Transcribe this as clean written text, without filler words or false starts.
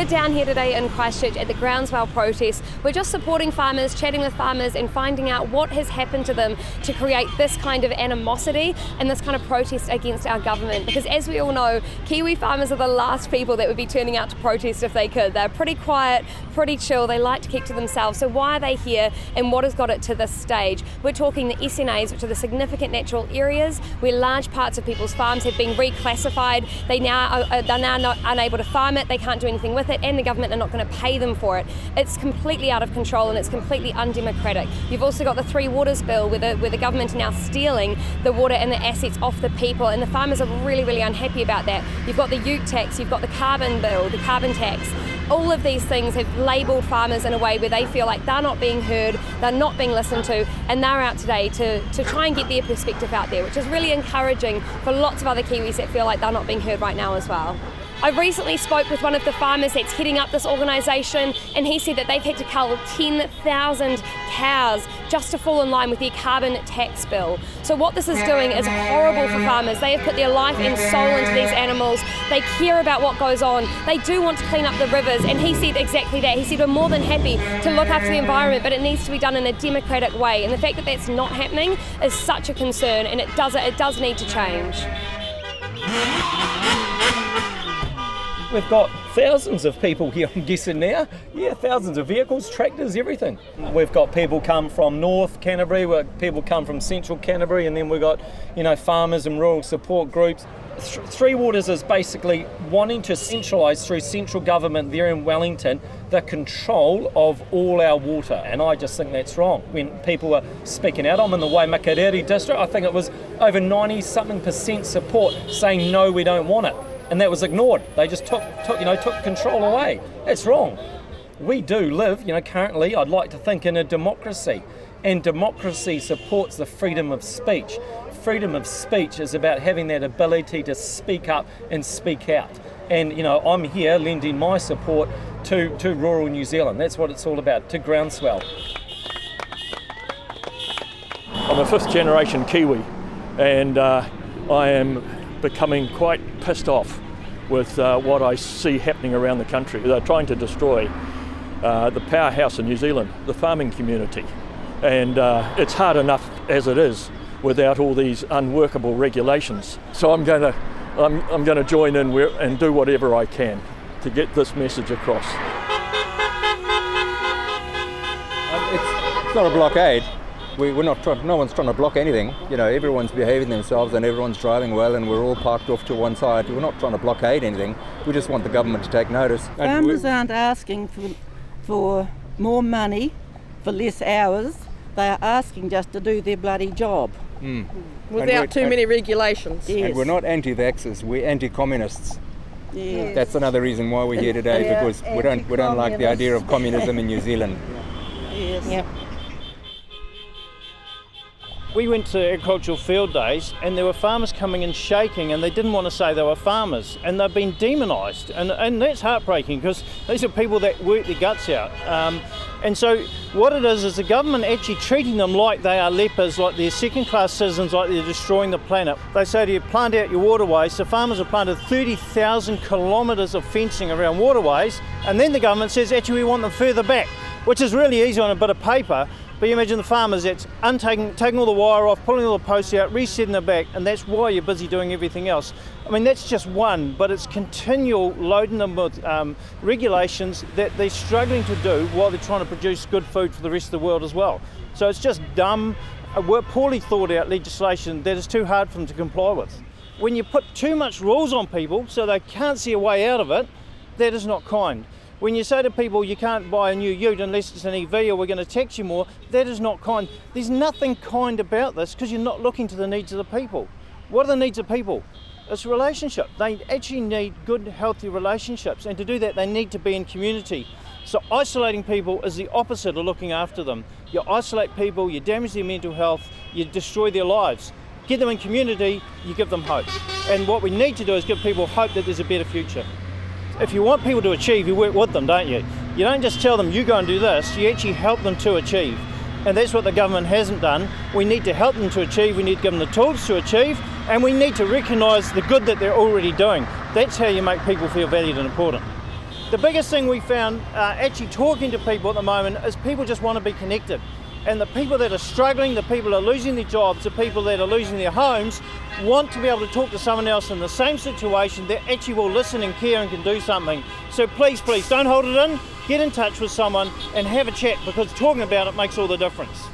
We're down here today in Christchurch at the Groundswell protest. We're just supporting farmers, chatting with farmers and finding out what has happened to them to create this kind of animosity and this kind of protest against our government. Because as we all know, Kiwi farmers are the last people that would be turning out to protest if they could. They're pretty quiet, pretty chill, they like to keep to themselves. So why are they here and what has got it to this stage? We're talking the SNAs, which are the significant natural areas where large parts of people's farms have been reclassified. They're now not unable to farm it, they can't do anything with it, and the government are not going to pay them for it. It's completely out of control and it's completely undemocratic. You've also got the Three Waters Bill where the government are now stealing the water and the assets off the people, and the farmers are really, really unhappy about that. You've got the ute tax, you've got the carbon bill, the carbon tax. All of these things have labelled farmers in a way where they feel like they're not being heard, they're not being listened to, and they're out today to try and get their perspective out there, which is really encouraging for lots of other Kiwis that feel like they're not being heard right now as well. I recently spoke with one of the farmers that's heading up this organisation, and he said that they've had to cull 10,000 cows just to fall in line with their carbon tax bill. So what this is doing is horrible for farmers. They have put their life and soul into these animals. They care about what goes on. They do want to clean up the rivers, and he said exactly that. He said we're more than happy to look after the environment, but it needs to be done in a democratic way. And the fact that that's not happening is such a concern, and it does need to change. We've got thousands of people here, I'm guessing now. Yeah, thousands of vehicles, tractors, everything. We've got people come from North Canterbury, people come from Central Canterbury, and then we've got, farmers and rural support groups. Three Waters is basically wanting to centralise through central government there in Wellington the control of all our water, and I just think that's wrong. When people are speaking out, I'm in the Waimakariri district, I think it was over 90-something% support saying no, we don't want it. And that was ignored. They just took control away. That's wrong. We do live, currently, I'd like to think, in a democracy. And democracy supports the freedom of speech. Freedom of speech is about having that ability to speak up and speak out. And, I'm here lending my support to rural New Zealand. That's what it's all about, to Groundswell. I'm a fifth generation Kiwi, and I am becoming quite pissed off with what I see happening around the country. They're trying to destroy the powerhouse in New Zealand, the farming community, and it's hard enough as it is without all these unworkable regulations. So I'm going to join in and do whatever I can to get this message across. It's not a blockade. No one's trying to block anything. Everyone's behaving themselves and everyone's driving well, and we're all parked off to one side. We're not trying to blockade anything. We just want the government to take notice. Farmers aren't asking for more money for less hours. They are asking just to do their bloody job. Without too many regulations. Yes. And we're not anti-vaxxers, we're anti-communists. Yes. That's another reason why we're here today, because we don't like the idea of communism in New Zealand. Yes. Yep. We went to agricultural field days and there were farmers coming in shaking, and they didn't want to say they were farmers, and they've been demonised, and that's heartbreaking because these are people that work their guts out. And so what it is the government actually treating them like they are lepers, like they're second-class citizens, like they're destroying the planet. They say to you, plant out your waterways. So farmers have planted 30,000 kilometres of fencing around waterways, and then the government says, actually, we want them further back, which is really easy on a bit of paper. But you imagine the farmers that's taking all the wire off, pulling all the posts out, resetting it back, and that's why you're busy doing everything else. I mean, that's just one, but it's continual loading them with regulations that they're struggling to do while they're trying to produce good food for the rest of the world as well. So it's just dumb, poorly thought out legislation that is too hard for them to comply with. When you put too much rules on people so they can't see a way out of it, that is not kind. When you say to people you can't buy a new ute unless it's an EV or we're going to tax you more, that is not kind. There's nothing kind about this because you're not looking to the needs of the people. What are the needs of people? It's a relationship. They actually need good, healthy relationships, and to do that they need to be in community. So isolating people is the opposite of looking after them. You isolate people, you damage their mental health, you destroy their lives. Get them in community, you give them hope. And what we need to do is give people hope that there's a better future. If you want people to achieve, you work with them, don't you? You don't just tell them, you go and do this, you actually help them to achieve. And that's what the government hasn't done. We need to help them to achieve, we need to give them the tools to achieve, and we need to recognise the good that they're already doing. That's how you make people feel valued and important. The biggest thing we found actually talking to people at the moment is people just want to be connected. And the people that are struggling, the people that are losing their jobs, the people that are losing their homes, want to be able to talk to someone else in the same situation that actually will listen and care and can do something. So please, don't hold it in. Get in touch with someone and have a chat, because talking about it makes all the difference.